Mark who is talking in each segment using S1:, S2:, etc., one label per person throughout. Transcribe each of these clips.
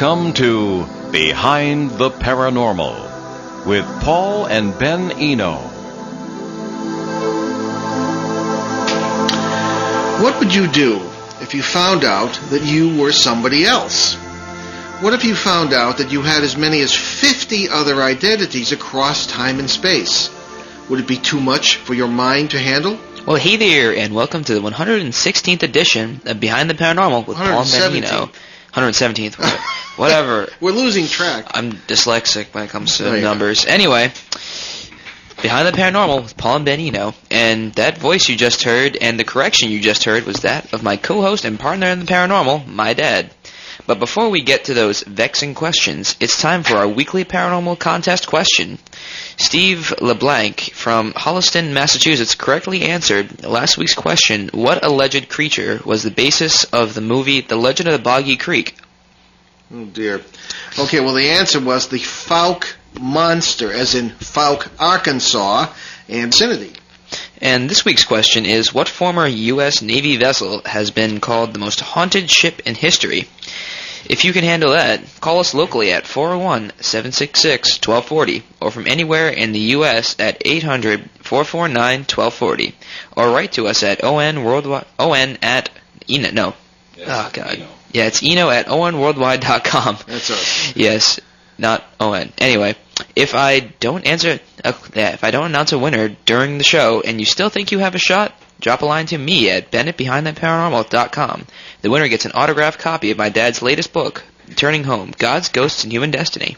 S1: Welcome to Behind the Paranormal with Paul and Ben Eno.
S2: What would you do if you found out that you were somebody else? What if you found out that you had as many as 50 other identities across time and space? Would it be too much for your mind to handle?
S3: Well, hey there, and welcome to the 116th edition of Behind the Paranormal with Paul and Ben Eno. 117th, whatever.
S2: We're losing track.
S3: I'm dyslexic when it comes to numbers. Anyway, Behind the Paranormal with Paul and Ben Eno, and that voice you just heard and the correction you just heard was that of my co-host and partner in the paranormal, my dad. But before we get to those vexing questions, it's time for our weekly paranormal contest question. Steve LeBlanc from Holliston, Massachusetts correctly answered last week's question, what alleged creature was the basis of the movie The Legend of the Boggy Creek?
S2: Oh, dear. Okay, well, the answer was the Fouke Monster, as in Fouke, Arkansas, and vicinity.
S3: And this week's question is, what former U.S. Navy vessel has been called the most haunted ship in history? If you can handle that, call us locally at 401-766-1240 or from anywhere in the U.S. at 800-449-1240 or write to us at it's Eno at onworldwide.com.
S2: That's us.
S3: Yes, not ON. Anyway, if I don't announce a winner during the show and you still think you have a shot, drop a line to me at bennettbehindtheteparanormal.com. The winner gets an autographed copy of my dad's latest book, Turning Home, Gods, Ghosts, and Human Destiny.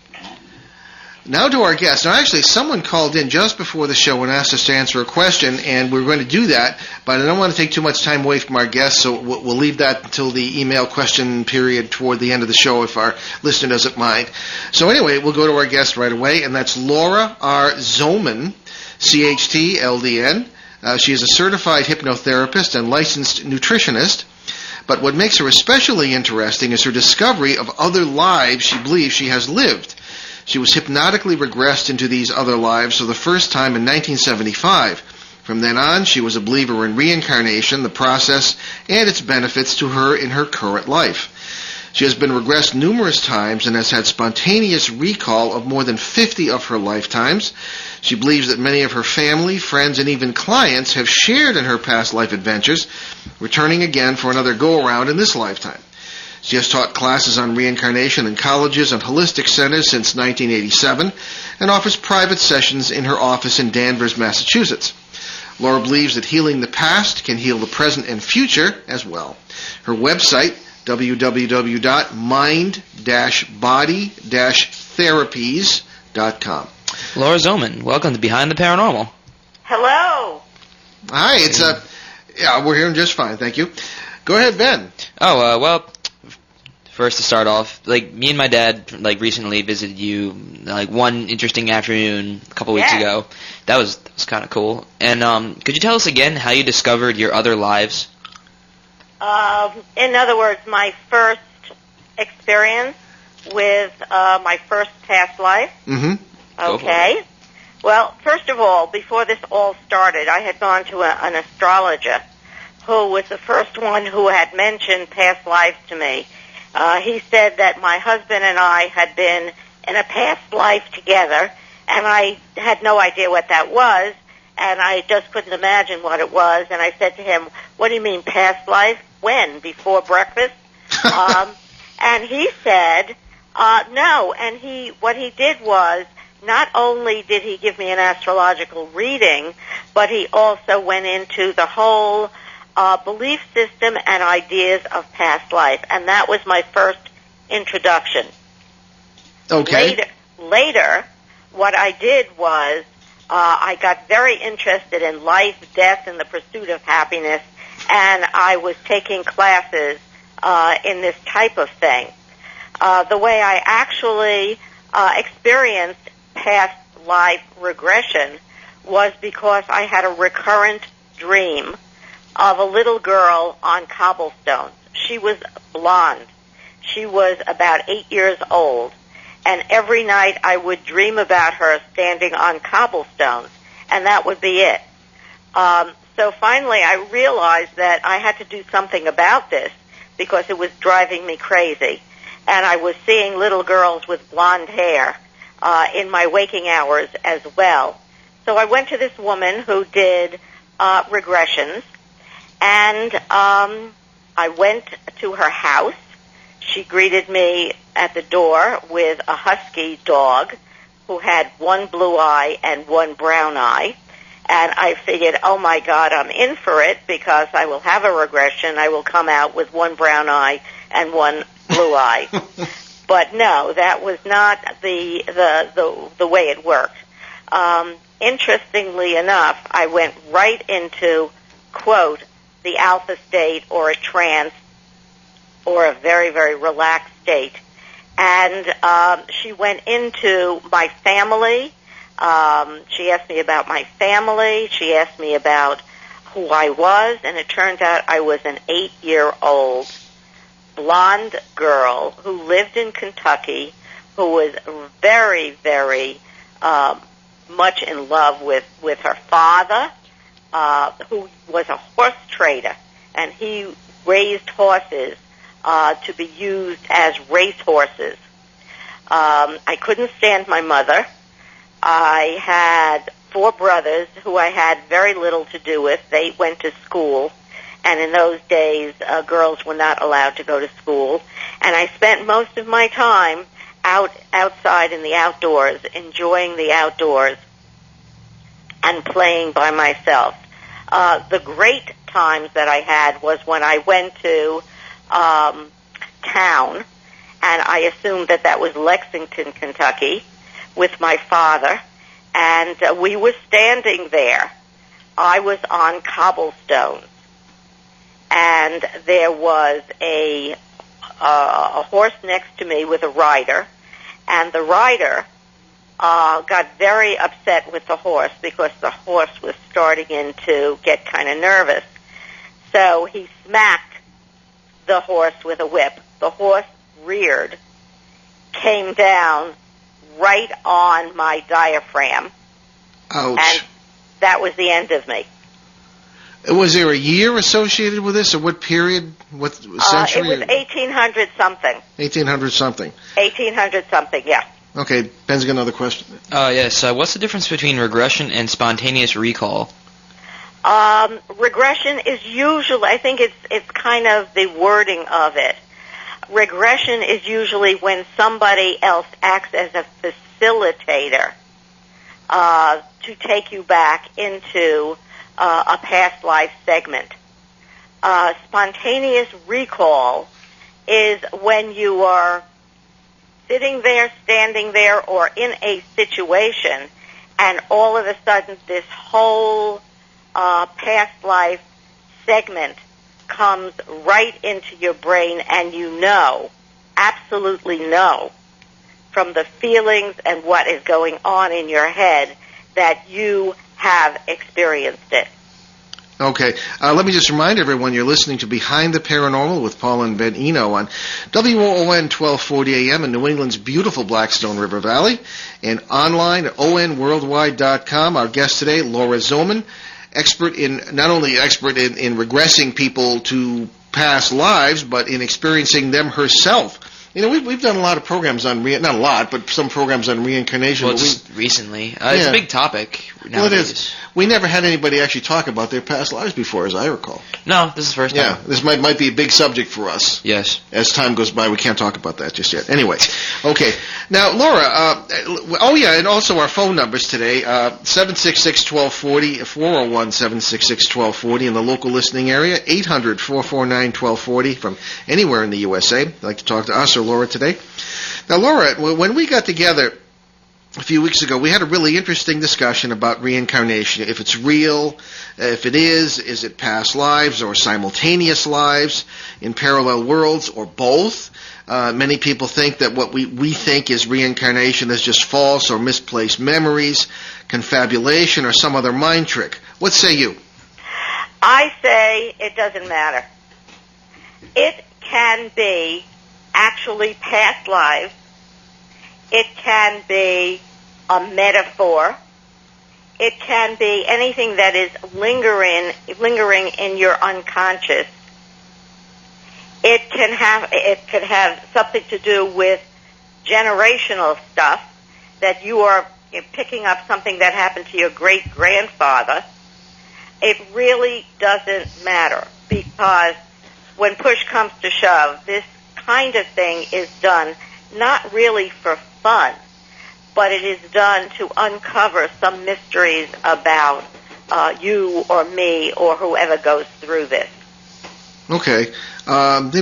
S2: Now to our guest. Now, actually, someone called in just before the show and asked us to answer a question, and we're going to do that, but I don't want to take too much time away from our guest, so we'll leave that until the email question period toward the end of the show if our listener doesn't mind. So anyway, we'll go to our guest right away, and that's Laura R. Zohman, CHT-LDN. She is a certified hypnotherapist and licensed nutritionist. But what makes her especially interesting is her discovery of other lives she believes she has lived. She was hypnotically regressed into these other lives for the first time in 1975. From then on, she was a believer in reincarnation, the process, and its benefits to her in her current life. She has been regressed numerous times and has had spontaneous recall of more than 50 of her lifetimes. She believes that many of her family, friends, and even clients have shared in her past life adventures, returning again for another go-around in this lifetime. She has taught classes on reincarnation in colleges and holistic centers since 1987 and offers private sessions in her office in Danvers, Massachusetts. Laura believes that healing the past can heal the present and future as well. Her website, www.mind-body-therapies.com.
S3: Laura Zohman, welcome to Behind the Paranormal.
S4: Hello.
S2: Hi, we're hearing just fine, thank you. Go ahead, Ben.
S3: Well, first to start off, me and my dad, recently visited you, one interesting afternoon a couple weeks ago. That was kind of cool. And could you tell us again how you discovered your other lives?
S4: In other words, my first experience with my first past life.
S2: Mm-hmm.
S4: Okay. Well, first of all, before this all started, I had gone to an astrologer who was the first one who had mentioned past lives to me. He said that my husband and I had been in a past life together, and I had no idea what that was, and I just couldn't imagine what it was. And I said to him, what do you mean past life? When? Before breakfast? And he said, no. And what he did was, not only did he give me an astrological reading, but he also went into the whole belief system and ideas of past life. And that was my first introduction.
S2: Okay.
S4: Later, what I did was I got very interested in life, death, and the pursuit of happiness, and I was taking classes in this type of thing. The way I actually experienced past life regression was because I had a recurrent dream of a little girl on cobblestones. She was blonde. She was about 8 years old. And every night I would dream about her standing on cobblestones, and that would be it. So finally I realized that I had to do something about this because it was driving me crazy. and I was seeing little girls with blonde hair in my waking hours as well. So I went to this woman who did regressions, and I went to her house. She greeted me at the door with a husky dog who had one blue eye and one brown eye. And I figured, oh my God, I'm in for it because I will have a regression. I will come out with one brown eye and one blue eye. But no, that was not the way it worked. Interestingly enough, I went right into, quote, the alpha state or a trance or a very, very relaxed state. And she went into my family. She asked me about my family. She asked me about who I was, and it turned out I was an 8-year-old blonde girl who lived in Kentucky, who was very, very much in love with her father, who was a horse trader, and he raised horses to be used as race horses. I couldn't stand my mother. I had 4 brothers who I had very little to do with. They went to school, and in those days, girls were not allowed to go to school. And I spent most of my time outside in the outdoors, enjoying the outdoors and playing by myself. The great times that I had was when I went to town, and I assumed that was Lexington, Kentucky, with my father, and we were standing there. I was on cobblestones, and there was a horse next to me with a rider, and the rider got very upset with the horse because the horse was starting to get kind of nervous. So he smacked the horse with a whip. The horse reared, came down right on my diaphragm.
S2: Ouch.
S4: And that was the end of me.
S2: Was there a year associated with this, or what period, what century?
S4: It was 1800 something.
S2: 1800 something.
S4: 1800 something, yeah.
S2: Okay, Ben's got another question.
S3: Yes. What's the difference between regression and spontaneous recall?
S4: Regression is usually, I think it's kind of the wording of it. Regression is usually when somebody else acts as a facilitator to take you back into a past life segment. Spontaneous recall is when you are sitting there, standing there, or in a situation, and all of a sudden this whole past life segment comes right into your brain, and you know, absolutely know, from the feelings and what is going on in your head that you have experienced it.
S2: Okay, let me just remind everyone you're listening to Behind the Paranormal with Paul and Ben Eno on WOON 1240 AM in New England's beautiful Blackstone River Valley, and online at onworldwide.com. Our guest today, Laura Zohman, not only expert in regressing people to past lives, but in experiencing them herself. You know, we've done a lot of programs on not a lot, but some programs on reincarnation.
S3: Well, just recently, it's a big topic nowadays.
S2: Well, it is. We never had anybody actually talk about their past lives before, as I recall.
S3: No, this is the first time.
S2: Yeah, this might be a big subject for us.
S3: Yes.
S2: As time goes by, we can't talk about that just yet. Anyway, okay. Now, Laura, and also our phone numbers today, 766-1240, 401-766-1240 in the local listening area, 800-449-1240 from anywhere in the USA. If you'd like to talk to us or Laura today. Now, Laura, when we got together a few weeks ago, we had a really interesting discussion about reincarnation. If it's real, if it is it past lives or simultaneous lives in parallel worlds or both? Many people think that what we think is reincarnation is just false or misplaced memories, confabulation, or some other mind trick. What say you?
S4: I say it doesn't matter. It can be actually past lives. It can be a metaphor. It can be anything that is lingering in your unconscious. It could have something to do with generational stuff, that you are picking up something that happened to your great-grandfather. It really doesn't matter, because when push comes to shove, this kind of thing is done not really for fun, but it is done to uncover some mysteries about you or me or whoever goes through this.
S2: Okay. Ben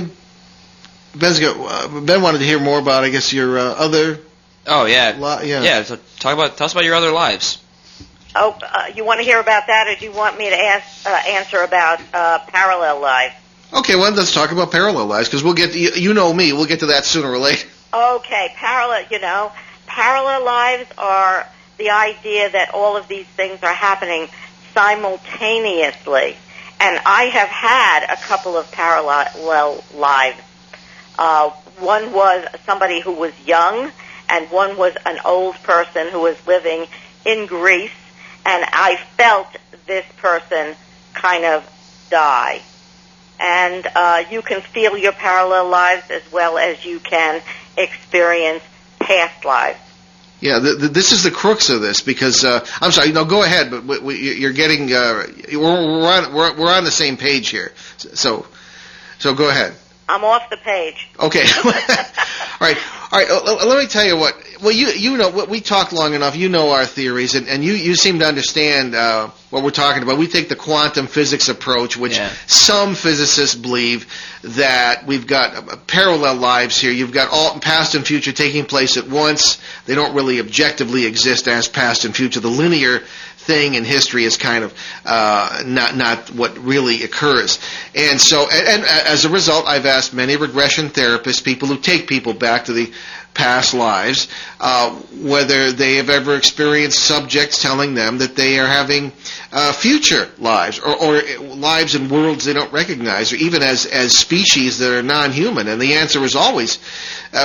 S2: wanted to hear more about, I guess, your other...
S3: Oh, yeah. Yeah, so tell us about your other lives.
S4: Oh, you want to hear about that, or do you want me to answer about parallel lives?
S2: Okay, well, let's talk about parallel lives, because we'll get to, you know me, we'll get to that sooner or later.
S4: Okay, parallel lives are the idea that all of these things are happening simultaneously. And I have had a couple of parallel lives. One was somebody who was young, and one was an old person who was living in Greece, and I felt this person kind of die. And you can feel your parallel lives as well as you can experience past lives.
S2: Yeah, this is the crux of this, because I'm sorry. No, go ahead. But you're getting we're on the same page here. So go ahead.
S4: I'm off the page.
S2: Okay. All right. Let me tell you what. Well, you know, we talked long enough. You know our theories, and you seem to understand what we're talking about. We take the quantum physics approach, which some physicists believe that we've got parallel lives here. You've got all past and future taking place at once. They don't really objectively exist as past and future. The linear thing in history is kind of not what really occurs. And so, and as a result, I've asked many regression therapists, people who take people back to the past lives, whether they have ever experienced subjects telling them that they are having future lives, or lives in worlds they don't recognize, or even as species that are non-human. And the answer is always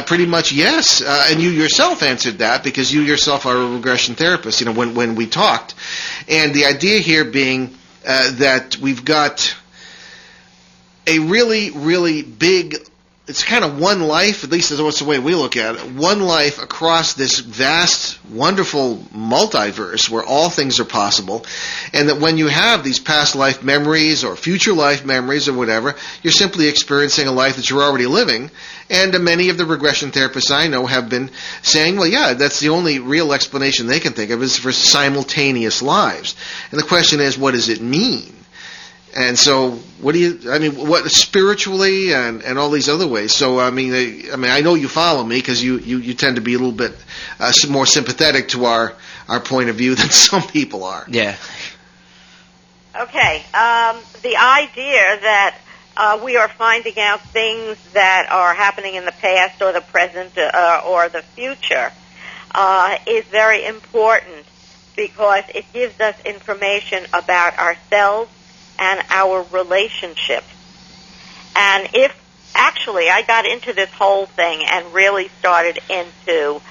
S2: pretty much yes. And you yourself answered that, because you yourself are a regression therapist, when we talked. And the idea here being that we've got a really, really big, it's kind of one life, at least that's the way we look at it, one life across this vast, wonderful multiverse where all things are possible, and that when you have these past life memories or future life memories or whatever, you're simply experiencing a life that you're already living. And many of the regression therapists I know have been saying, well, yeah, that's the only real explanation they can think of is for simultaneous lives. And the question is, what does it mean? And so, what spiritually and all these other ways? So, I know you follow me, because you tend to be a little bit more sympathetic to our point of view than some people are.
S3: Yeah.
S4: Okay. The idea that we are finding out things that are happening in the past or the present or the future is very important, because it gives us information about ourselves and our relationships. And I got into this whole thing and really started into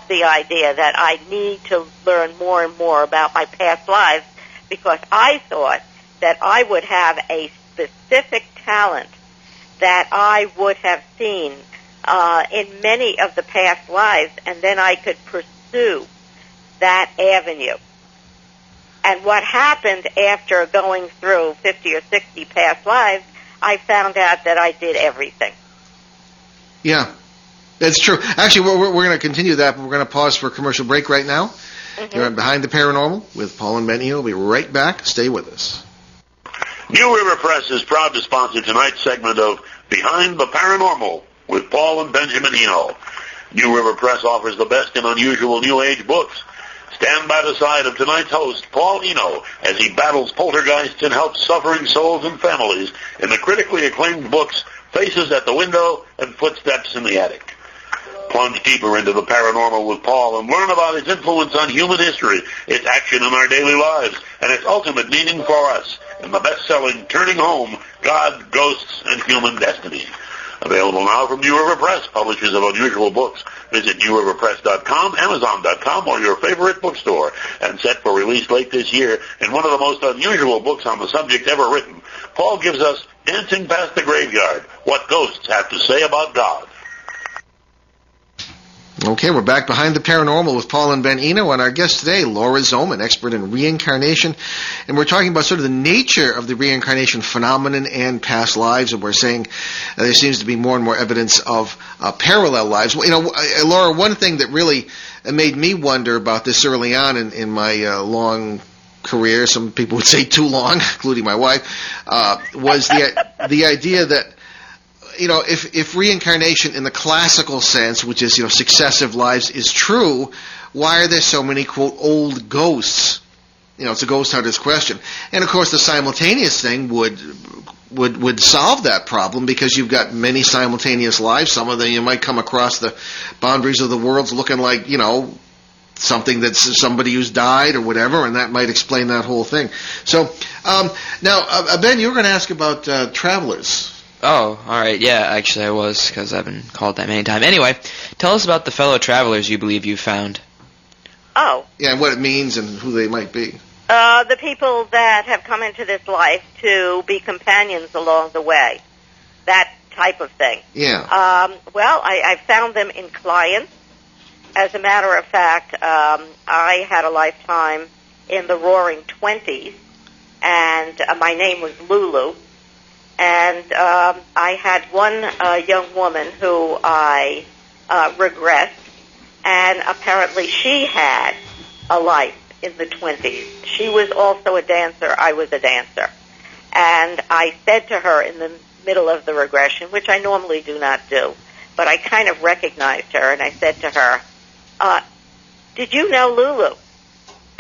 S4: the idea that I need to learn more and more about my past lives, because I thought that I would have a specific talent that I would have seen in many of the past lives, and then I could pursue that avenue. And what happened after going through 50 or 60 past lives, I found out that I did everything.
S2: Yeah, that's true. Actually, we're going to continue that, but we're going to pause for a commercial break right now. Mm-hmm. You're on Behind the Paranormal with Paul and Benny. We'll be right back. Stay with us.
S5: New River Press is proud to sponsor tonight's segment of Behind the Paranormal with Paul and Benjamin Eno. New River Press offers the best in unusual New Age books. Stand by the side of tonight's host, Paul Eno, as he battles poltergeists and helps suffering souls and families in the critically acclaimed books Faces at the Window and Footsteps in the Attic. Plunge deeper into the paranormal with Paul and learn about its influence on human history, its action in our daily lives, and its ultimate meaning for us in the best-selling Turning Home, God, Ghosts, and Human Destiny. Available now from New River Press, publishers of unusual books. Visit newriverpress.com, amazon.com, or your favorite bookstore. And set for release late this year in one of the most unusual books on the subject ever written, Paul gives us Dancing Past the Graveyard, What Ghosts Have to Say About God.
S2: Okay, we're back behind the paranormal with Paul and Ben Eno, and our guest today, Laura Zohman, expert in reincarnation, and we're talking about sort of the nature of the reincarnation phenomenon and past lives, and we're saying there seems to be more and more evidence of parallel lives. Well, Laura, one thing that really made me wonder about this early on in my long career, some people would say too long, including my wife, was the idea that if reincarnation in the classical sense, which is, successive lives, is true, why are there so many, quote, old ghosts? It's a ghost hunter's question. And, of course, the simultaneous thing would solve that problem because you've got many simultaneous lives. Some of them you might come across the boundaries of the worlds looking like, something that's somebody who's died or whatever, and that might explain that whole thing. So, now, Ben, you were going to ask about travelers.
S3: Oh, all right. Yeah, actually I was, because I've been called that many times. Anyway, tell us about the fellow travelers you believe you found.
S4: Oh.
S2: Yeah, and what it means and who they might be.
S4: The people that have come into this life to be companions along the way. That type of thing.
S2: Yeah.
S4: Well, I found them in clients. As a matter of fact, I had a lifetime in the Roaring 20s, and my name was Lulu. And I had one young woman who I regressed, and apparently she had a life in the 20s. She was also a dancer. I was a dancer. And I said to her in the middle of the regression, which I normally do not do, but I kind of recognized her, and I said to her, did you know Lulu?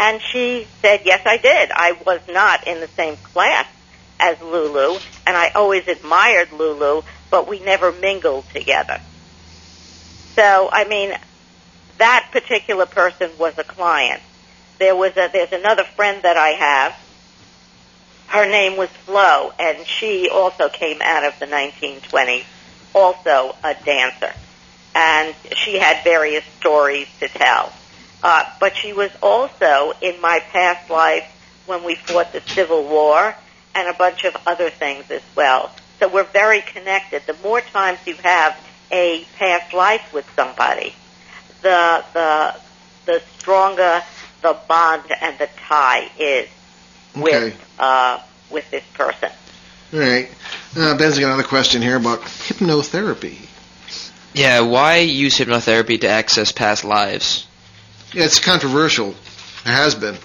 S4: And she said, yes, I did. I was not in the same class as Lulu, and I always admired Lulu, but we never mingled together. So, that particular person was a client. There's another friend that I have. Her name was Flo, and she also came out of the 1920s, also a dancer. And she had various stories to tell. But she was also in my past life when we fought the Civil War, and a bunch of other things as well. So we're very connected. The more times you have a past life with somebody, the stronger the bond and the tie is with this person.
S2: All right. Ben's got another question here about hypnotherapy.
S3: Yeah, why use hypnotherapy to access past lives?
S2: Yeah, it's controversial. It has been.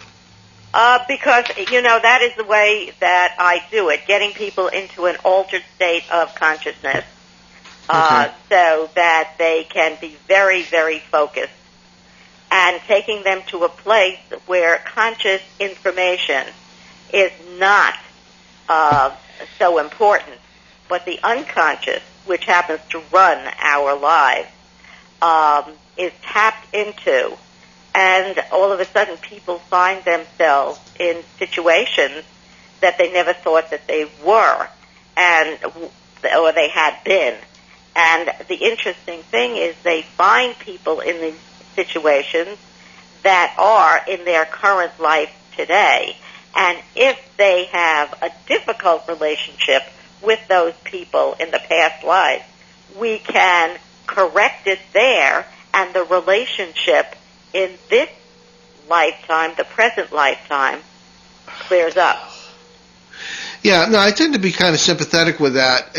S4: Because, that is the way that I do it, getting people into an altered state of consciousness so that they can be very, very focused, and taking them to a place where conscious information is not so important, but the unconscious, which happens to run our lives, is tapped into. And all of a sudden, people find themselves in situations that they never thought that they were, or they had been. And the interesting thing is they find people in these situations that are in their current life today. And if they have a difficult relationship with those people in the past life, we can correct it there, and the relationship in this lifetime, the present lifetime, clears up.
S2: Yeah, no, I tend to be kind of sympathetic with that.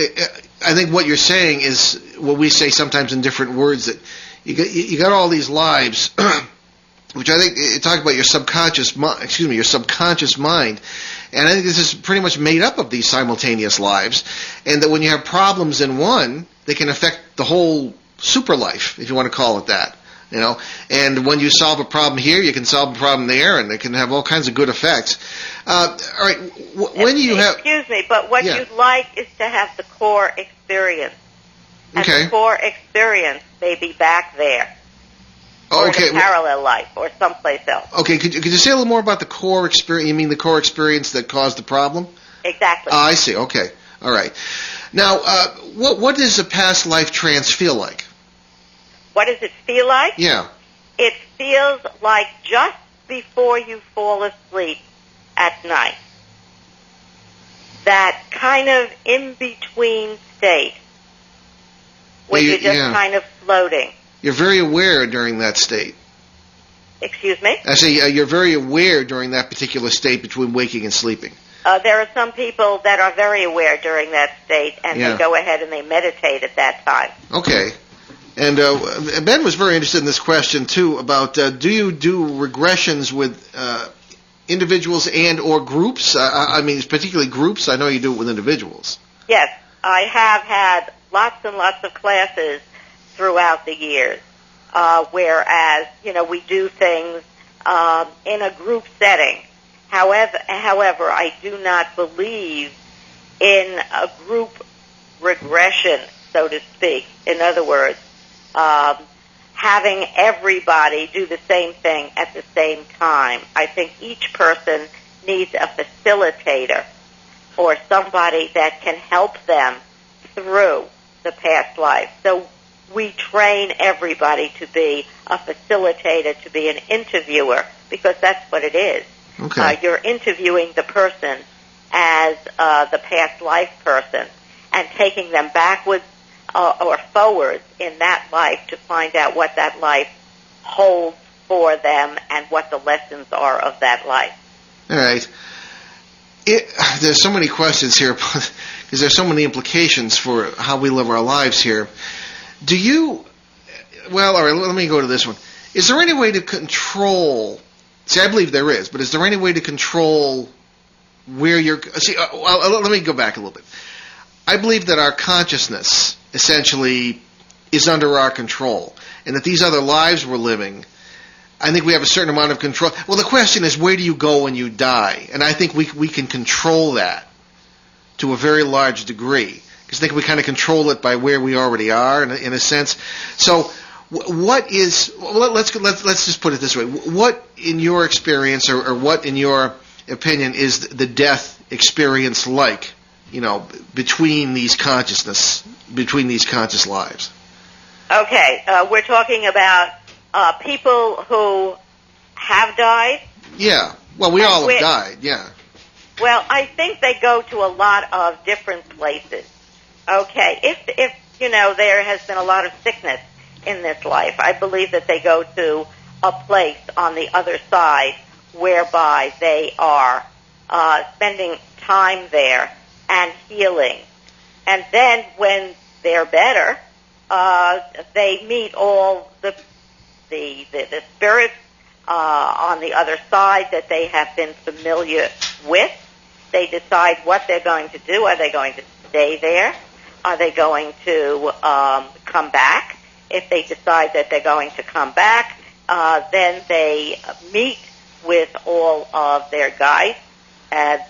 S2: I think what you're saying is what we say sometimes in different words, that you got all these lives, which I think you talk about your subconscious mind, and I think this is pretty much made up of these simultaneous lives, and that when you have problems in one, they can affect the whole super life, if you want to call it that. And when you solve a problem here, you can solve a problem there, and it can have all kinds of good effects. All right, when you have...
S4: Excuse me, but what you'd like is to have the core experience. And the core experience may be back there. Or in a parallel life, or someplace else.
S2: Okay, could you say a little more about the core experience? You mean the core experience that caused the problem?
S4: Exactly.
S2: I see, okay. All right. Now, what does a past life trance feel like?
S4: What does it feel like?
S2: Yeah.
S4: It feels like just before you fall asleep at night. that kind of in-between state where you're just kind of floating.
S2: You're very aware during that state.
S4: Excuse me?
S2: I say you're very aware during that particular state between waking and sleeping.
S4: There are some people that are very aware during that state, and they go ahead and they meditate at that time.
S2: Okay. And Ben was very interested in this question, too, about do you do regressions with individuals and or groups? I mean, particularly groups. I know you do it with individuals.
S4: Yes. I have had lots and lots of classes throughout the years, whereas, we do things in a group setting. However, I do not believe in a group regression, so to speak. In other words, having everybody do the same thing at the same time. I think each person needs a facilitator or somebody that can help them through the past life. So we train everybody to be a facilitator, to be an interviewer, because that's what it is.
S2: Okay.
S4: You're interviewing the person as the past life person and taking them backwards or forwards in that life to find out what that life holds for them and what the lessons are of that life.
S2: All right. There's so many questions here because there's so many implications for how we live our lives here. Well, all right, let me go to this one. Is there any way to control... See, I believe there is, but is there any way to control where you're... See, let me go back a little bit. I believe that our consciousness, essentially, is under our control, and that these other lives we're living, I think we have a certain amount of control. Well, the question is, where do you go when you die? And I think we can control that to a very large degree, because I think we kind of control it by where we already are, in a sense. So... what is? Well, let's just put it this way. What, in your experience, or what, in your opinion, is the death experience like? Between these conscious lives.
S4: Okay, we're talking about people who have died.
S2: Yeah. Well, we all have died. Yeah.
S4: Well, I think they go to a lot of different places. Okay, if there has been a lot of sickness in this life, I believe that they go to a place on the other side whereby they are spending time there and healing. And then when they're better, they meet all the spirits on the other side that they have been familiar with. They decide what they're going to do. Are they going to stay there? Are they going to come back? If they decide that they're going to come back, then they meet with all of their guides and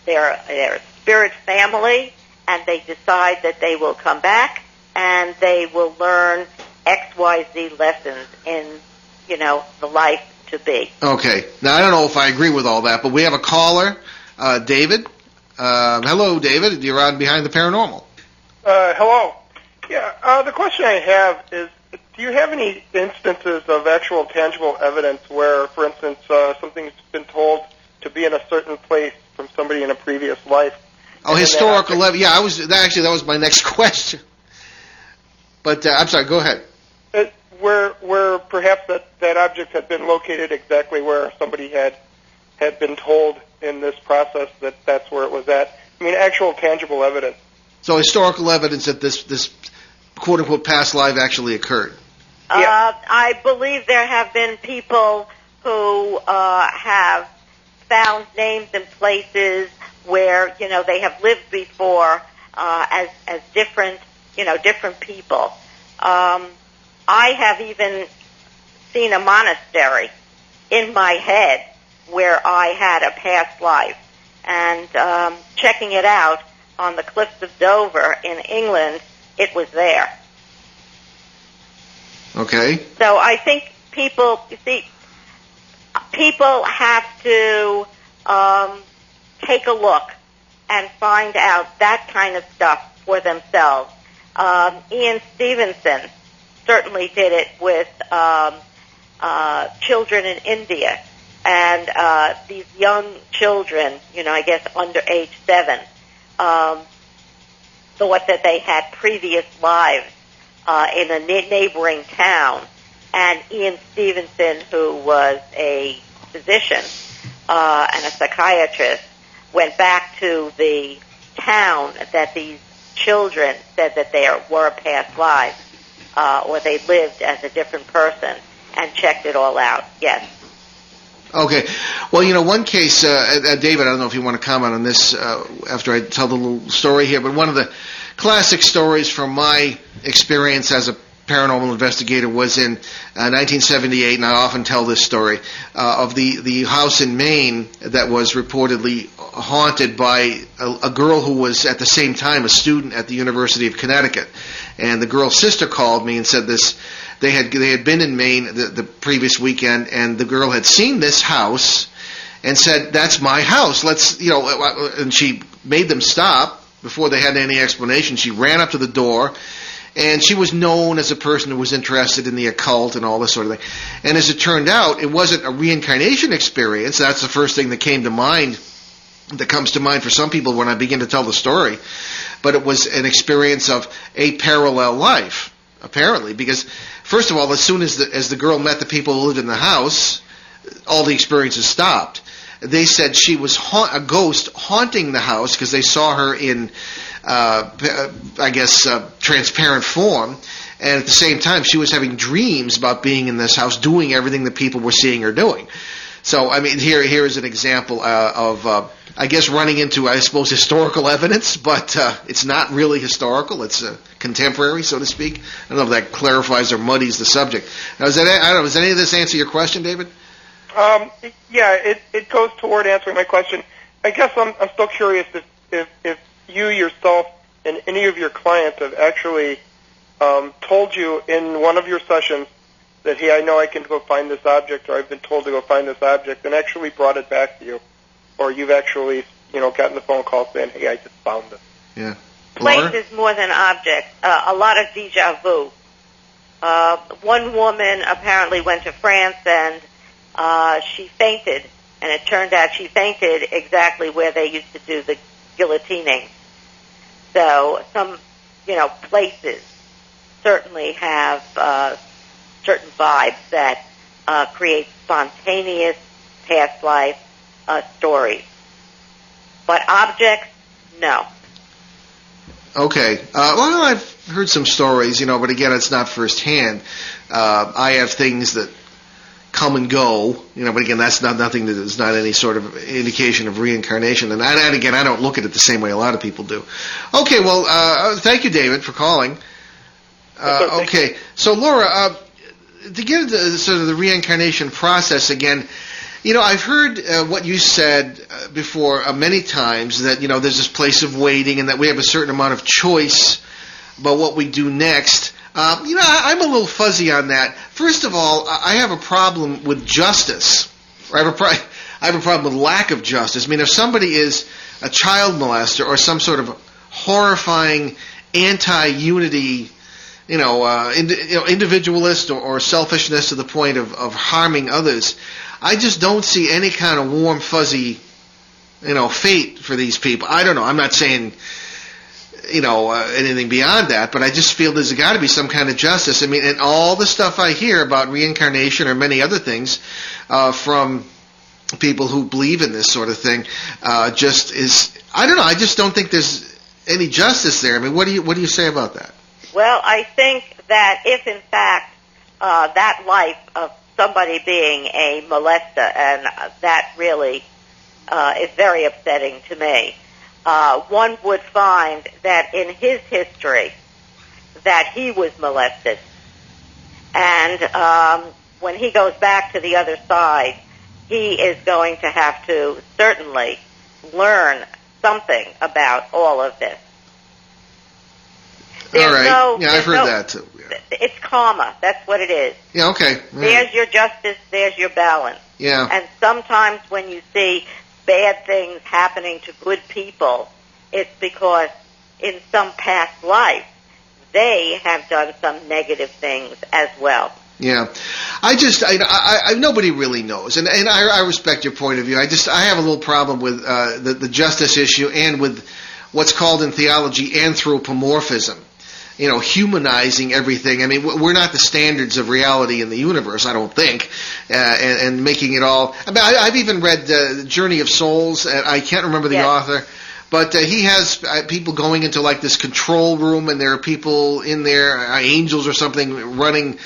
S4: their spirit family, and they decide that they will come back and they will learn XYZ lessons in, the life to be. Okay.
S2: Now, I don't know if I agree with all that, but we have a caller, David. Hello, David. You're on Behind the Paranormal.
S6: Hello. Yeah, the question I have is, do you have any instances of actual tangible evidence where, for instance, something's been told to be in a certain place from somebody in a previous life?
S2: Oh, historical evidence. Yeah, that was my next question. But I'm sorry, go ahead.
S6: Where perhaps that object had been located exactly where somebody had been told in this process that that's where it was at. I mean, actual tangible evidence. So
S2: historical evidence that this quote-unquote past life actually occurred.
S4: Yeah. I believe there have been people who have found names and places where, they have lived before as different, different people. I have even seen a monastery in my head where I had a past life. And checking it out on the cliffs of Dover in England, it was there.
S2: Okay.
S4: So I think people have to take a look and find out that kind of stuff for themselves. Ian Stevenson certainly did it with children in India. And these young children, I guess under age 7, thought that they had previous lives in a neighboring town. And Ian Stevenson, who was a physician and a psychiatrist, went back to the town that these children said that they were past lives, or they lived as a different person, and checked it all out. Yes.
S2: Okay. Well, one case, David, I don't know if you want to comment on this after I tell the little story here, but one of the classic stories from my experience as a paranormal investigator was in 1978, and I often tell this story, of the house in Maine that was reportedly haunted by a girl who was at the same time a student at the University of Connecticut. And the girl's sister called me and said this. They had been in Maine the previous weekend, and the girl had seen this house and said, "That's my house. Let's," and she made them stop before they had any explanation. She ran up to the door, and she was known as a person who was interested in the occult and all this sort of thing. And as it turned out, it wasn't a reincarnation experience. That's the first thing that came to mind, that comes to mind for some people when I begin to tell the story. But it was an experience of a parallel life, apparently, because first of all, as soon as the girl met the people who lived in the house, all the experiences stopped. They said she was a ghost haunting the house because they saw her in, transparent form, and at the same time she was having dreams about being in this house, doing everything that people were seeing her doing. So, I mean, here is an example of running into, I suppose, historical evidence, but it's not really historical. It's contemporary, so to speak. I don't know if that clarifies or muddies the subject. Now, does any of this answer your question, David?
S6: Yeah, it goes toward answering my question. I guess I'm still curious if you yourself and any of your clients have actually told you in one of your sessions that, hey, I know I can go find this object, or I've been told to go find this object, and actually brought it back to you. Or you've actually, gotten the phone call saying, hey, I just found it.
S2: Yeah.
S4: Places more than objects. A lot of déjà vu. One woman apparently went to France and she fainted, and it turned out she fainted exactly where they used to do the guillotining. So some, places certainly have certain vibes that create spontaneous past life stories. But objects, no.
S2: Okay. Well, I've heard some stories, but again, it's not firsthand. I have things that come and go, but again, that's nothing that is not any sort of indication of reincarnation. And again, I don't look at it the same way a lot of people do. Okay, well, thank you, David, for calling. Okay, so Laura, to get into sort of the reincarnation process again, I've heard what you said before many times, that, there's this place of waiting and that we have a certain amount of choice about what we do next. I'm a little fuzzy on that. First of all, I have a problem with justice. I have a problem with lack of justice. I mean, if somebody is a child molester or some sort of horrifying anti-unity, individualist or selfishness to the point of harming others, I just don't see any kind of warm, fuzzy, fate for these people. I don't know. I'm not saying, anything beyond that, but I just feel there's got to be some kind of justice. I mean, and all the stuff I hear about reincarnation or many other things from people who believe in this sort of thing just is, I don't know. I just don't think there's any justice there. I mean, what do you say about that?
S4: Well, I think that if in fact that life of somebody being a molester, and that really is very upsetting to me, one would find that in his history that he was molested. And when he goes back to the other side, he is going to have to certainly learn something about all of this.
S2: All right. I've heard that too. Yeah.
S4: It's karma. That's what it is.
S2: Yeah, okay.
S4: There's your justice. There's your balance.
S2: Yeah.
S4: And sometimes when you see bad things happening to good people, it's because in some past life they have done some negative things as well.
S2: Yeah, I nobody really knows, and I respect your point of view. I have a little problem with the justice issue and with what's called in theology anthropomorphism. Humanizing everything. I mean, we're not the standards of reality in the universe, I don't think, and making it all. I mean, I've even read The Journey of Souls. I can't remember the author, but he has people going into like this control room, and there are people in there, angels or something, running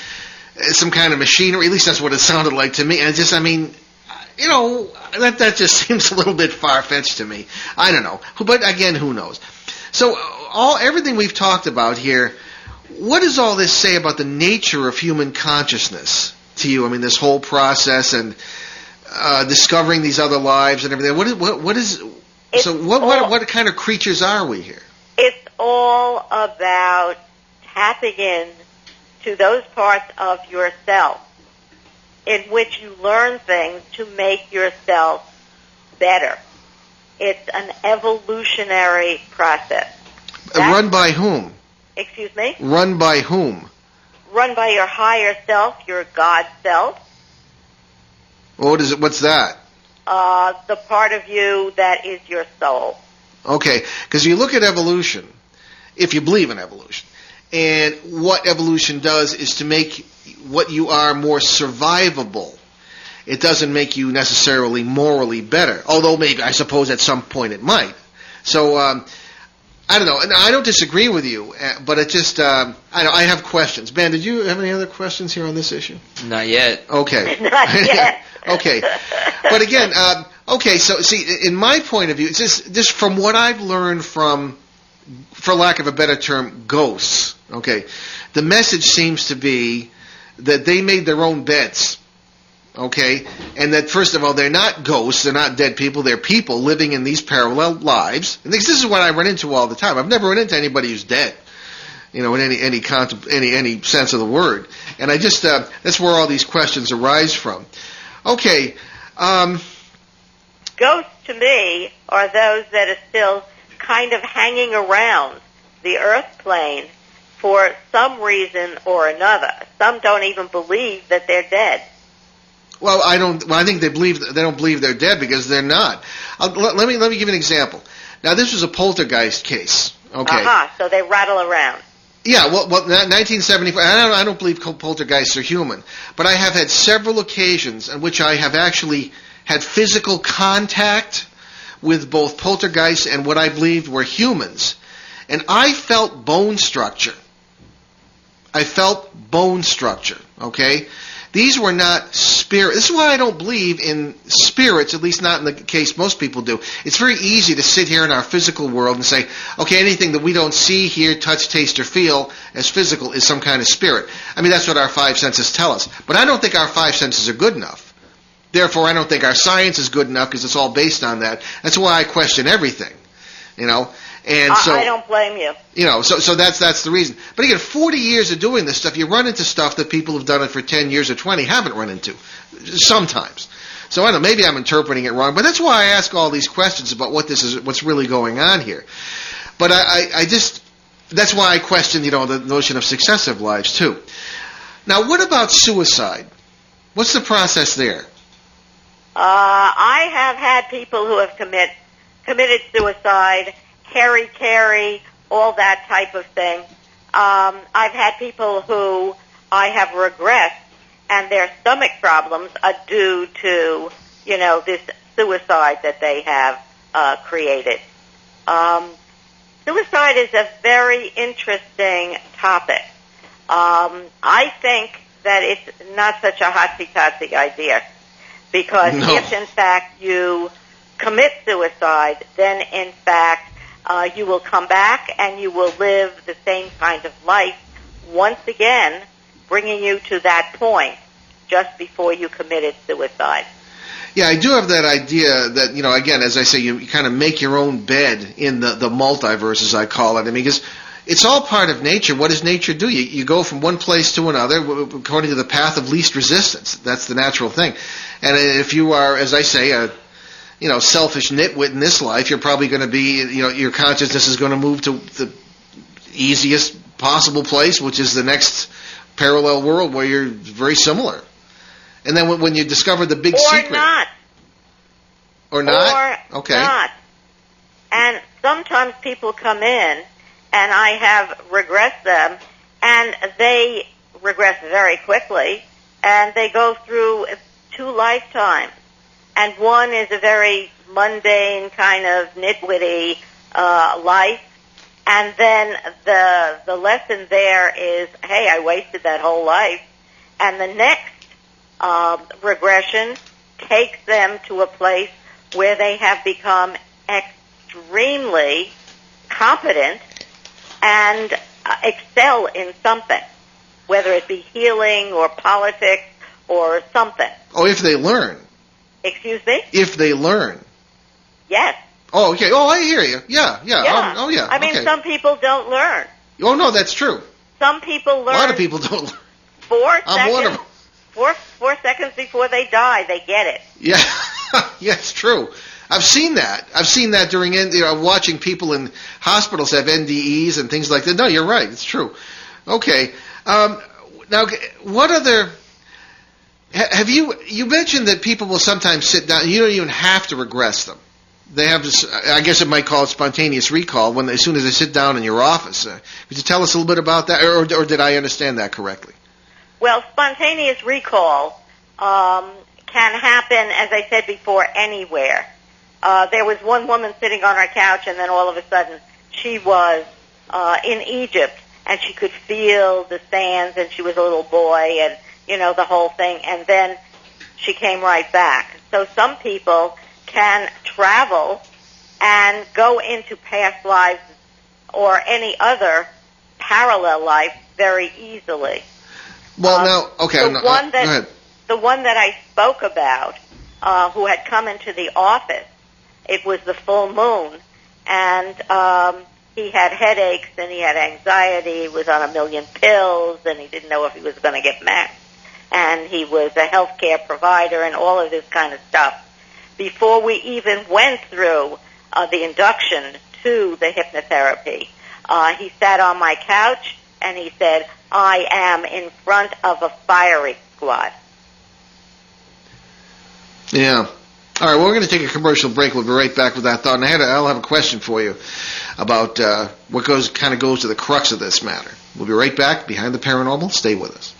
S2: some kind of machinery. At least that's what it sounded like to me. And just, I mean, that just seems a little bit far-fetched to me. I don't know. But again, who knows? So everything we've talked about here, what does all this say about the nature of human consciousness to you? I mean, this whole process and discovering these other lives and everything. What kind of creatures are we here?
S4: It's all about tapping in to those parts of yourself in which you learn things to make yourself better. It's an evolutionary process.
S2: Run by whom?
S4: Excuse me?
S2: Run by whom?
S4: Run by your higher self, your God self.
S2: What's that?
S4: The part of you that is your soul.
S2: Okay, because you look at evolution, if you believe in evolution, and what evolution does is to make what you are more survivable. It doesn't make you necessarily morally better, although maybe, I suppose, at some point it might. So, I don't know. And I don't disagree with you, but it just, I have questions. Ben, did you have any other questions here on this issue?
S3: Not yet.
S2: Okay.
S4: Not yet.
S2: Okay. But again, so see, in my point of view, it's just from what I've learned from, for lack of a better term, ghosts, okay, the message seems to be that they made their own beds. Okay, and that first of all, they're not ghosts, they're not dead people, they're people living in these parallel lives. And this is what I run into all the time. I've never run into anybody who's dead, in any sense of the word. And I just that's where all these questions arise from. Okay,
S4: ghosts to me are those that are still kind of hanging around the earth plane for some reason or another. Some don't even believe that they're dead.
S2: Well, I think they don't believe they're dead because they're not. Let me give you an example. Now, this was a poltergeist case. Okay.
S4: So they rattle around.
S2: Yeah. Well, 1974. I don't believe poltergeists are human, but I have had several occasions in which I have actually had physical contact with both poltergeists and what I believed were humans, and I felt bone structure. Okay. These were not spirits. This is why I don't believe in spirits, at least not in the case most people do. It's very easy to sit here in our physical world and say, okay, anything that we don't see, hear, touch, taste, or feel as physical is some kind of spirit. I mean, that's what our five senses tell us. But I don't think our five senses are good enough. Therefore, I don't think our science is good enough because it's all based on that. That's why I question everything, And so
S4: I don't blame you.
S2: So that's the reason. But again, 40 years of doing this stuff, you run into stuff that people who've done it for 10 years or 20 haven't run into. Sometimes. So I don't know, maybe I'm interpreting it wrong, but that's why I ask all these questions about what's really going on here. But that's why I question, the notion of successive lives too. Now, what about suicide? What's the process there?
S4: I have had people who have committed suicide, carry, all that type of thing. I've had people who I have regressed, and their stomach problems are due to, this suicide that they have created. Suicide is a very interesting topic. I think that it's not such a hotsy-totsy idea, because if, in fact, you commit suicide, then, in fact, you will come back and you will live the same kind of life once again, bringing you to that point just before you committed suicide.
S2: Yeah, I do have that idea that, again, as I say, you kind of make your own bed in the multiverse, as I call it. I mean, because it's all part of nature. What does nature do? You go from one place to another according to the path of least resistance. That's the natural thing. And if you are, as I say, a selfish nitwit in this life, you're probably going to be, your consciousness is going to move to the easiest possible place, which is the next parallel world where you're very similar. And then when you discover the big secret.
S4: Or not.
S2: Or not?
S4: Or
S2: okay.
S4: not. And sometimes people come in, and I have regressed them, and they regress very quickly, and they go through 2 lifetimes. And one is a very mundane kind of nitwitty life, and then the lesson there is, hey, I wasted that whole life. And the next regression takes them to a place where they have become extremely competent and excel in something, whether it be healing or politics or something.
S2: Oh, if they learn.
S4: Excuse me?
S2: If they learn.
S4: Yes.
S2: Oh, okay. Oh, I hear you. Yeah.
S4: Yeah.
S2: Oh, yeah.
S4: I mean,
S2: okay.
S4: some people don't learn.
S2: Oh, no, that's true.
S4: Some people learn.
S2: A lot of people don't learn.
S4: 4
S2: I'm one of
S4: seconds.
S2: them.
S4: 4 seconds before they die, they get it.
S2: Yeah. Yeah, it's true. I've seen that. I've seen that during watching people in hospitals have NDEs and things like that. No, you're right. It's true. Okay. Now, what other... Have you mentioned that people will sometimes sit down, you don't even have to regress them. They have this, I guess it might call it spontaneous recall, as soon as they sit down in your office. Could you tell us a little bit about that, or did I understand that correctly?
S4: Well, spontaneous recall can happen, as I said before, anywhere. There was one woman sitting on her couch, and then all of a sudden she was in Egypt, and she could feel the sands, and she was a little boy, and the whole thing, and then she came right back. So some people can travel and go into past lives or any other parallel life very easily.
S2: Well, now, okay.
S4: Go ahead. The one that I spoke about, who had come into the office, it was the full moon, and he had headaches, and he had anxiety, he was on 1 million pills, and he didn't know if he was going to get met. And he was a healthcare provider and all of this kind of stuff. Before we even went through the induction to the hypnotherapy, he sat on my couch and he said, I am in front of a firing squad.
S2: Yeah. All right, well, we're going to take a commercial break. We'll be right back with that thought. And I'll have a question for you about what goes to the crux of this matter. We'll be right back. Behind the Paranormal. Stay with us.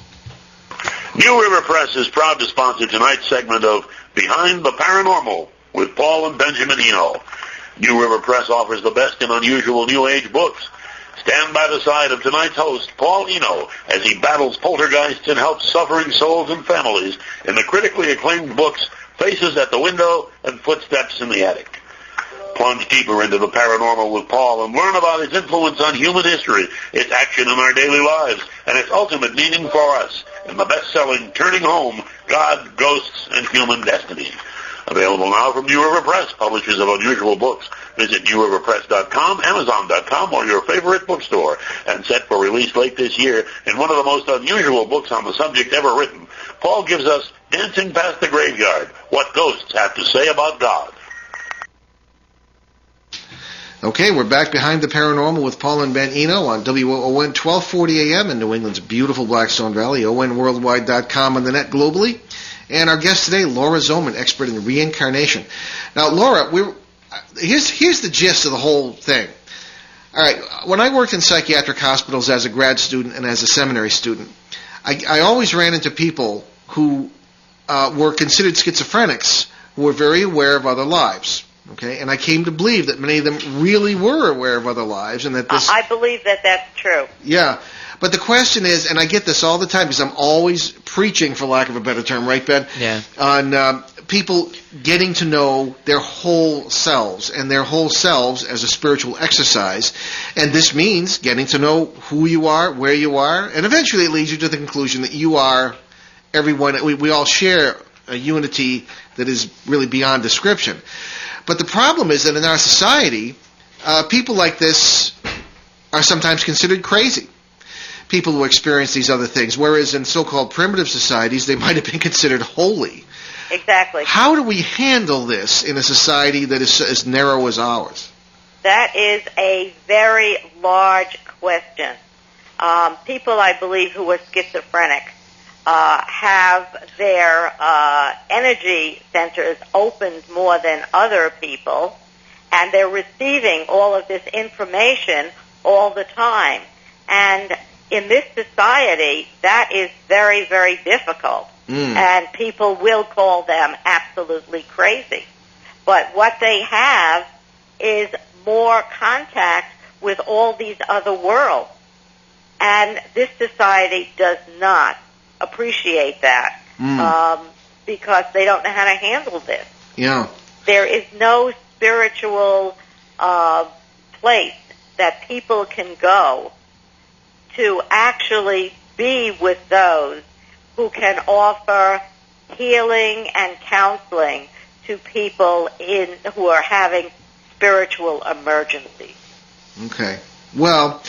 S5: New River Press is proud to sponsor tonight's segment of Behind the Paranormal with Paul and Benjamin Eno. New River Press offers the best in unusual New Age books. Stand by the side of tonight's host, Paul Eno, as he battles poltergeists and helps suffering souls and families in the critically acclaimed books Faces at the Window and Footsteps in the Attic. Plunge deeper into the paranormal with Paul and learn about its influence on human history, its action in our daily lives, and its ultimate meaning for us in the best-selling Turning Home, God, Ghosts, and Human Destiny. Available now from New River Press, publishers of unusual books. Visit newriverpress.com, amazon.com, or your favorite bookstore. And set for release late this year in one of the most unusual books on the subject ever written, Paul gives us Dancing Past the Graveyard, What Ghosts Have to Say About God.
S2: Okay, we're back behind the paranormal with Paul and Ben Eno on WOON 1240 AM in New England's beautiful Blackstone Valley, ONWorldwide.com on the net globally. And our guest today, Laura Zohman, expert in reincarnation. Now, Laura, here's the gist of the whole thing. All right, when I worked in psychiatric hospitals as a grad student and as a seminary student, I always ran into people who were considered schizophrenics who were very aware of other lives. Okay, and I came to believe that many of them really were aware of other lives, and that this.
S4: I believe that that's true.
S2: Yeah, but the question is, and I get this all the time because I'm always preaching, for lack of a better term, right, Ben?
S3: Yeah.
S2: On people getting to know their whole selves, and their whole selves as a spiritual exercise, and this means getting to know who you are, where you are, and eventually it leads you to the conclusion that you are everyone. We all share a unity that is really beyond description. But the problem is that in our society, people like this are sometimes considered crazy. People who experience these other things, whereas in so-called primitive societies, they might have been considered holy.
S4: Exactly.
S2: How do we handle this in a society that is as narrow as ours?
S4: That is a very large question. People, I believe, who are schizophrenic have their energy centers opened more than other people, and they're receiving all of this information all the time. And in this society, that is very, very difficult. And people will call them absolutely crazy. But what they have is more contact with all these other worlds. And this society does not appreciate that because they don't know how to handle this.
S2: Yeah.
S4: There is no spiritual place that people can go to actually be with those who can offer healing and counseling to people who are having spiritual emergencies.
S2: Okay. Well,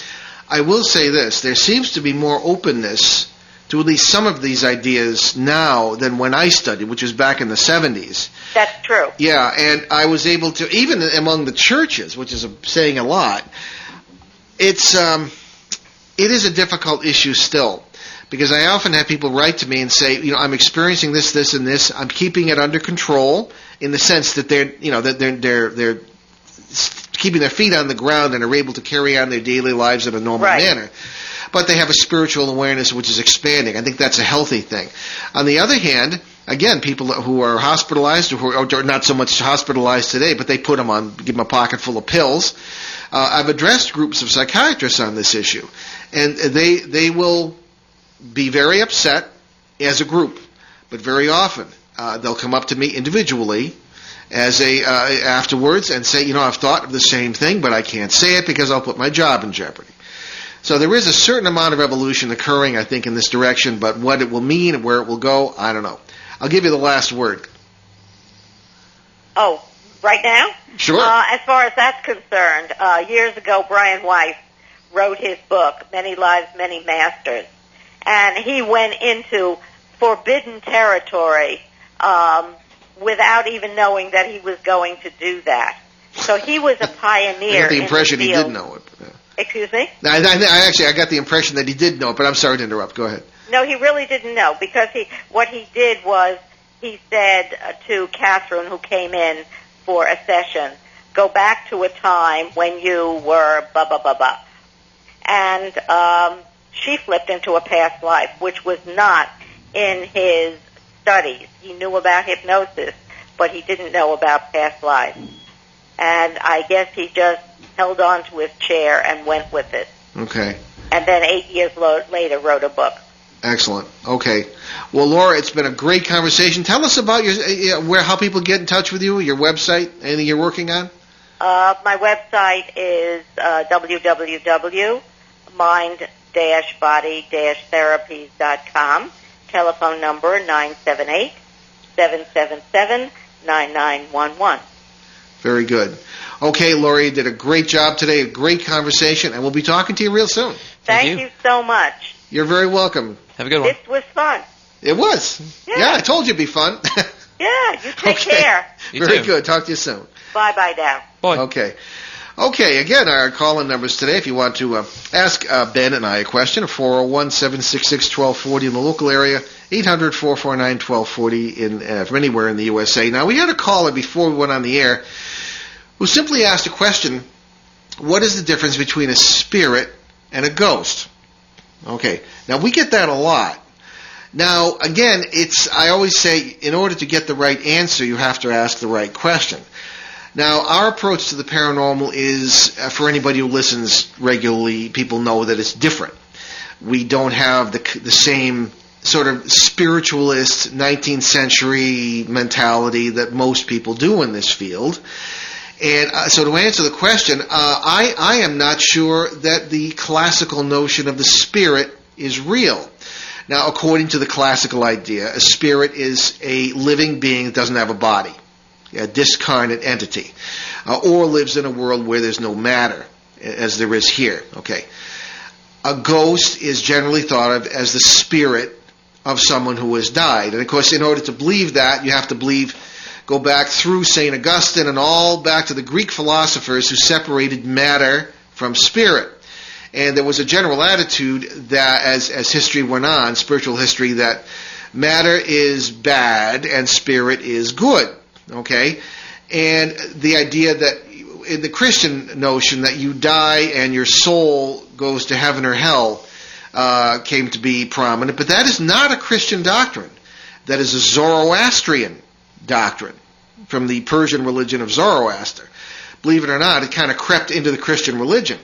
S2: I will say this. There seems to be more openness to at least some of these ideas now than when I studied, which was back in the 70s.
S4: That's true.
S2: Yeah, and I was able to, even among the churches, which is saying a lot, it is a difficult issue still. Because I often have people write to me and say, I'm experiencing this, this, and this. I'm keeping it under control in the sense that they're keeping their feet on the ground and are able to carry on their daily lives in a normal manner. But they have a spiritual awareness which is expanding. I think that's a healthy thing. On the other hand, again, people who are hospitalized or who are not so much hospitalized today, but they give them a pocket full of pills. I've addressed groups of psychiatrists on this issue, and they will be very upset as a group, but very often they'll come up to me individually afterwards and say, I've thought of the same thing, but I can't say it because I'll put my job in jeopardy. So there is a certain amount of evolution occurring, I think, in this direction, but what it will mean and where it will go, I don't know. I'll give you the last word.
S4: Oh, right now?
S2: Sure.
S4: As far as that's concerned, years ago, Brian Weiss wrote his book, Many Lives, Many Masters. And he went into forbidden territory without even knowing that he was going to do that. So he was a pioneer.
S2: I got the impression
S4: in the
S2: he
S4: field.
S2: did know it.
S4: Excuse me?
S2: I got the impression that he did know it, but I'm sorry to interrupt. Go ahead.
S4: No, he really didn't know, because what he did was he said to Catherine, who came in for a session, go back to a time when you were blah, blah, blah, blah. And she flipped into a past life, which was not in his studies. He knew about hypnosis, but he didn't know about past lives. And I guess he just held on to his chair and went with it.
S2: Okay.
S4: And then 8 years later wrote a book.
S2: Excellent. Okay. Well, Laura, it's been a great conversation. Tell us about how people get in touch with you, your website, anything you're working on.
S4: My website is www.mind-body-therapies.com. Telephone number 978-777-9911.
S2: Very good. Okay, Laura, you did a great job today, a great conversation, and we'll be talking to you real soon.
S4: Thank you so much.
S2: You're very welcome.
S3: Have a good one.
S4: This was fun.
S2: It was. Yeah, I told you it'd be fun.
S4: Yeah, you take care.
S3: You
S2: Very
S3: too.
S2: good. Talk to you soon.
S4: Bye-bye now.
S3: Boy.
S2: Okay. Okay, again, our call-in numbers today, if you want to ask Ben and I a question, 401-766-1240 in the local area, 800-449-1240 from anywhere in the USA. Now, we had a caller before we went on the air who simply asked a question, what is the difference between a spirit and a ghost? Okay, now we get that a lot. Now, again, I always say, in order to get the right answer, you have to ask the right question. Now, our approach to the paranormal is, for anybody who listens regularly, people know that it's different. We don't have the same sort of spiritualist 19th century mentality that most people do in this field. And so to answer the question, I am not sure that the classical notion of the spirit is real. Now, according to the classical idea, a spirit is a living being that doesn't have a body, a discarnate entity, or lives in a world where there's no matter, as there is here. Okay, a ghost is generally thought of as the spirit of someone who has died. And of course, in order to believe that, you have to go back through St. Augustine and all back to the Greek philosophers who separated matter from spirit. And there was a general attitude that, as history went on, spiritual history, that matter is bad and spirit is good. Okay? And the idea that in the Christian notion that you die and your soul goes to heaven or hell came to be prominent, but that is not a Christian doctrine. That is a Zoroastrian doctrine from the Persian religion of Zoroaster. Believe it or not, it kind of crept into the Christian religion.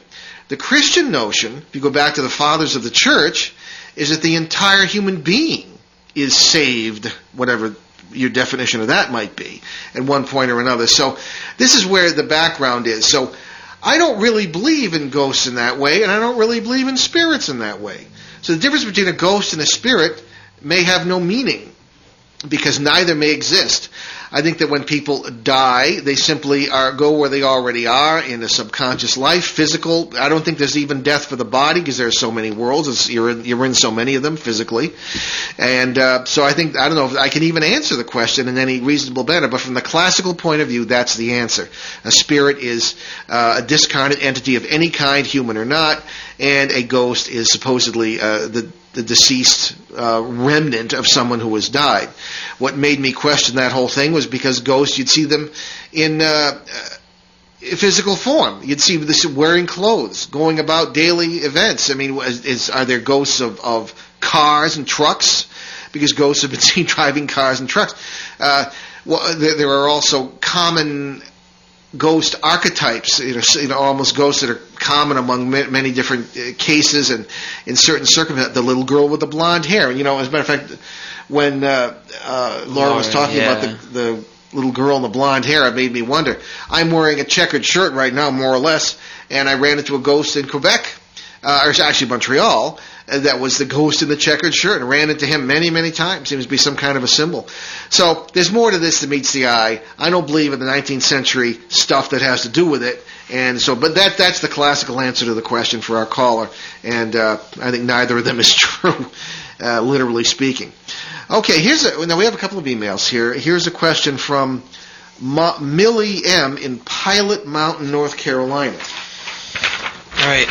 S2: The Christian notion, if you go back to the fathers of the church, is that the entire human being is saved, whatever your definition of that might be, at one point or another. So this is where the background is. So I don't really believe in ghosts in that way, and I don't really believe in spirits in that way. So the difference between a ghost and a spirit may have no meaning, because neither may exist. I think that when people die, they simply go where they already are in a subconscious life, physical. I don't think there's even death for the body, because there are so many worlds. You're in so many of them physically. And so I don't know if I can even answer the question in any reasonable manner, but from the classical point of view, that's the answer. A spirit is a discarnate entity of any kind, human or not, and a ghost is supposedly the deceased remnant of someone who has died. What made me question that whole thing was because ghosts, you'd see them in physical form. You'd see this wearing clothes, going about daily events. I mean, are there ghosts of cars and trucks? Because ghosts have been seen driving cars and trucks. There are also common ghost archetypes, almost ghosts that are common among many different cases and in certain circumstances. The little girl with the blonde hair. As a matter of fact, when Laura was talking about the little girl and the blonde hair, it made me wonder. I'm wearing a checkered shirt right now, more or less, and I ran into a ghost in Quebec, or actually Montreal, that was the ghost in the checkered shirt, and ran into him many, many times. Seems to be some kind of a symbol. So there's more to this than meets the eye. I don't believe in the 19th century stuff that has to do with it. And so, but that's the classical answer to the question for our caller. And I think neither of them is true, literally speaking. Okay, now we have a couple of emails here. Here's a question from Millie M. in Pilot Mountain, North Carolina.
S3: All right,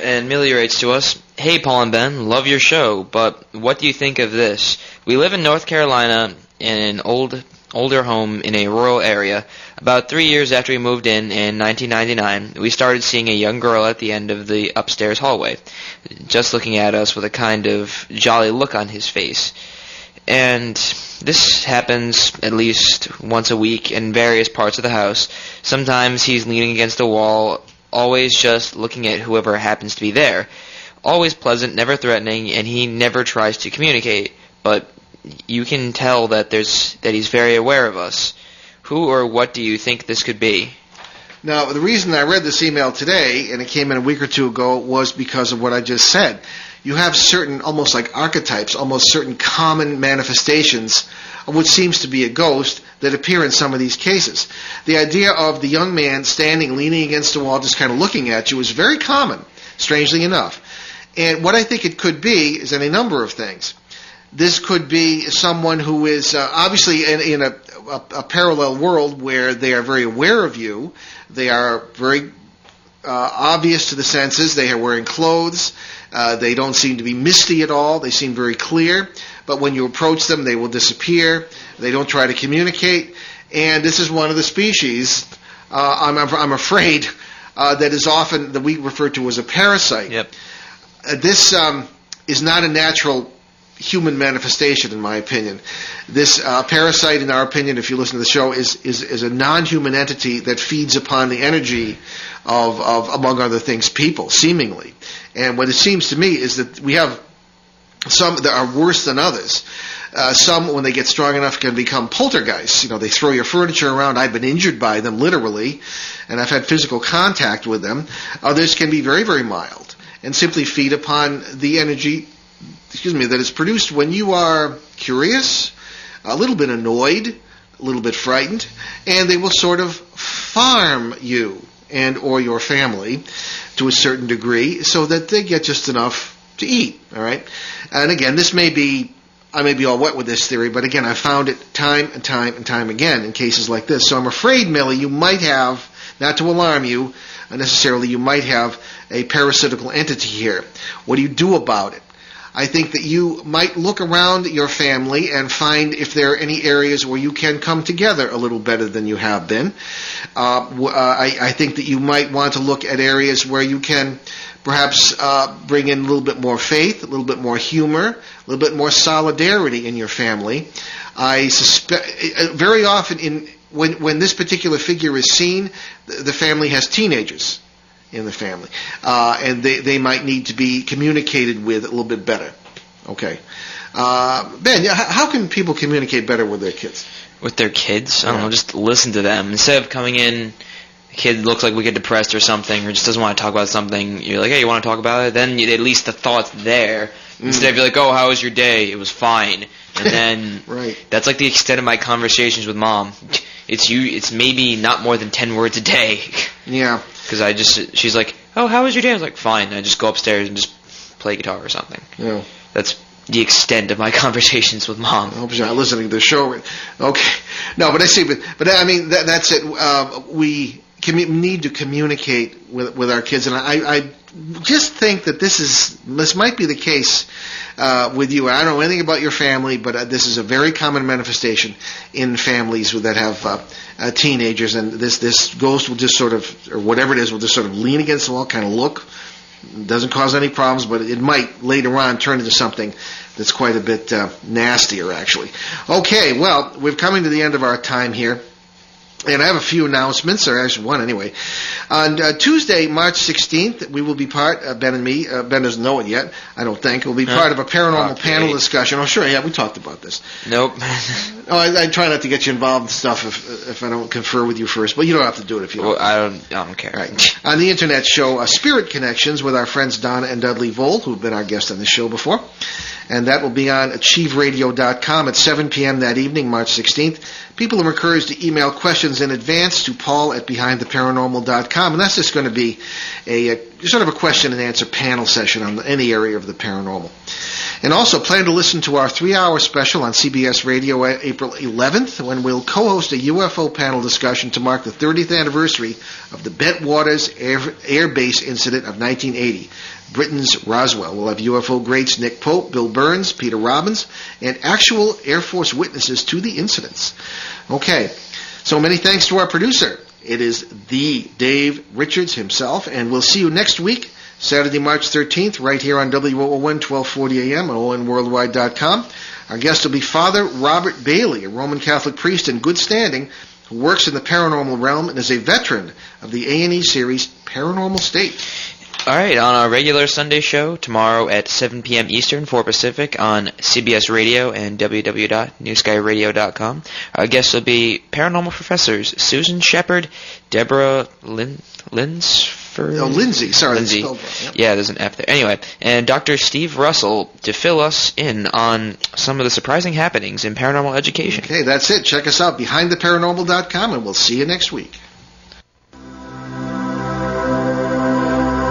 S3: and Millie writes to us, "Hey, Paul and Ben, love your show, but what do you think of this? We live in North Carolina in an older home in a rural area. About 3 years after we moved in 1999, we started seeing a young girl at the end of the upstairs hallway, just looking at us with a kind of jolly look on his face. And this happens at least once a week in various parts of the house. Sometimes he's leaning against the wall, always just looking at whoever happens to be there. Always pleasant, never threatening, and he never tries to communicate. But you can tell that he's very aware of us. Who or what do you think this could be?"
S2: Now, the reason I read this email today, and it came in a week or two ago, was because of what I just said. You have certain, almost like archetypes, almost certain common manifestations of what seems to be a ghost that appear in some of these cases. The idea of the young man standing, leaning against the wall, just kind of looking at you is very common, strangely enough. And what I think it could be is any number of things. This could be someone who is obviously in a parallel world where they are very aware of you. They are very obvious to the senses. They are wearing clothes. They don't seem to be misty at all. They seem very clear. But when you approach them, they will disappear. They don't try to communicate. And this is one of the species, I'm afraid, that is often that we refer to as a parasite.
S3: Yep.
S2: This is not a natural human manifestation, in my opinion. This parasite, in our opinion, if you listen to the show, is a non-human entity that feeds upon the energy of among other things, people, seemingly. And what it seems to me is that we have some that are worse than others. Some, when they get strong enough, can become poltergeists. They throw your furniture around. I've been injured by them, literally, and I've had physical contact with them. Others can be very, very mild and simply feed upon the energy that is produced when you are curious, a little bit annoyed, a little bit frightened, and they will sort of farm you and or your family to a certain degree so that they get just enough to eat, all right? And again, I may be all wet with this theory, but again, I've found it time and time and time again in cases like this. So I'm afraid, Millie, you might have, not to alarm you necessarily, you might have a parasitical entity here. What do you do about it? I think that you might look around your family and find if there are any areas where you can come together a little better than you have been. I think that you might want to look at areas where you can perhaps bring in a little bit more faith, a little bit more humor, a little bit more solidarity in your family. I suspect very often when this particular figure is seen, the family has teenagers in the family, and they might need to be communicated with a little bit better. Okay. Ben, how can people communicate better with their kids?
S3: With their kids? I don't know, just listen to them. Instead of coming in, the kid looks like we get depressed or something, or just doesn't want to talk about something, you're like, hey, you want to talk about it? Then at least the thought's there. Instead of you're like, oh, how was your day? It was fine. And then
S2: right.
S3: That's like the extent of my conversations with Mom. It's maybe not more than 10 words a day.
S2: Yeah.
S3: Because she's like, oh, how was your day? I was like, fine. And I just go upstairs and just play guitar or something.
S2: Yeah.
S3: That's the extent of my conversations with Mom.
S2: I hope you're not listening to the show. Okay. No, but I see. But I mean, that's it. We need to communicate with our kids, and I just think that this might be the case with you. I don't know anything about your family, but this is a very common manifestation in families that have teenagers, and this ghost will just sort of, or whatever it is, will just sort of lean against the wall, kind of look. It doesn't cause any problems, but it might later on turn into something that's quite a bit nastier, actually. Okay, well, we're coming to the end of our time here. And I have a few announcements, or actually one anyway. On Tuesday, March 16th, we will be part, Ben and me, Ben doesn't know it yet, I don't think, we'll be part of a paranormal panel discussion. Oh, sure, yeah, we talked about this.
S3: Nope.
S2: I try not to get you involved in stuff if I don't confer with you first, but you don't have to do it if you don't.
S3: Well, I don't care.
S2: Right. On the internet show, Spirit Connections with our friends Donna and Dudley Vole, who've been our guests on this show before. And that will be on achieveradio.com at 7 p.m. that evening, March 16th. People are encouraged to email questions in advance to Paul at behindtheparanormal.com, and that's just going to be a sort of a question and answer panel session on any area of the paranormal. And also plan to listen to our 3-hour special on CBS Radio April 11th, when we'll co-host a UFO panel discussion to mark the 30th anniversary of the Bentwaters Air Base incident of 1980. Britain's Roswell. We'll have UFO greats Nick Pope, Bill Burns, Peter Robbins, and actual Air Force witnesses to the incidents. Okay, so many thanks to our producer. It is the Dave Richards himself, and we'll see you next week, Saturday, March 13th, right here on WOON 1240 AM and ONWorldwide.com. Our guest will be Father Robert Bailey, a Roman Catholic priest in good standing who works in the paranormal realm and is a veteran of the A&E series Paranormal State.
S3: All right, on our regular Sunday show tomorrow at 7 p.m. Eastern, 4 Pacific on CBS Radio and www.newskyradio.com. Our guests will be paranormal professors Susan Shepard, Deborah Linsford.
S2: Oh, Lindsay. Sorry.
S3: Lindsay.
S2: Yep.
S3: Yeah, there's an F there. Anyway, and Dr. Steve Russell to fill us in on some of the surprising happenings in paranormal education.
S2: Okay, that's it. Check us out, behindtheparanormal.com, and we'll see you next week.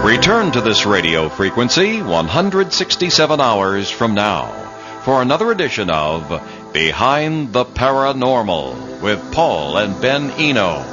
S1: Return to this radio frequency 167 hours from now for another edition of Behind the Paranormal with Paul and Ben Eno.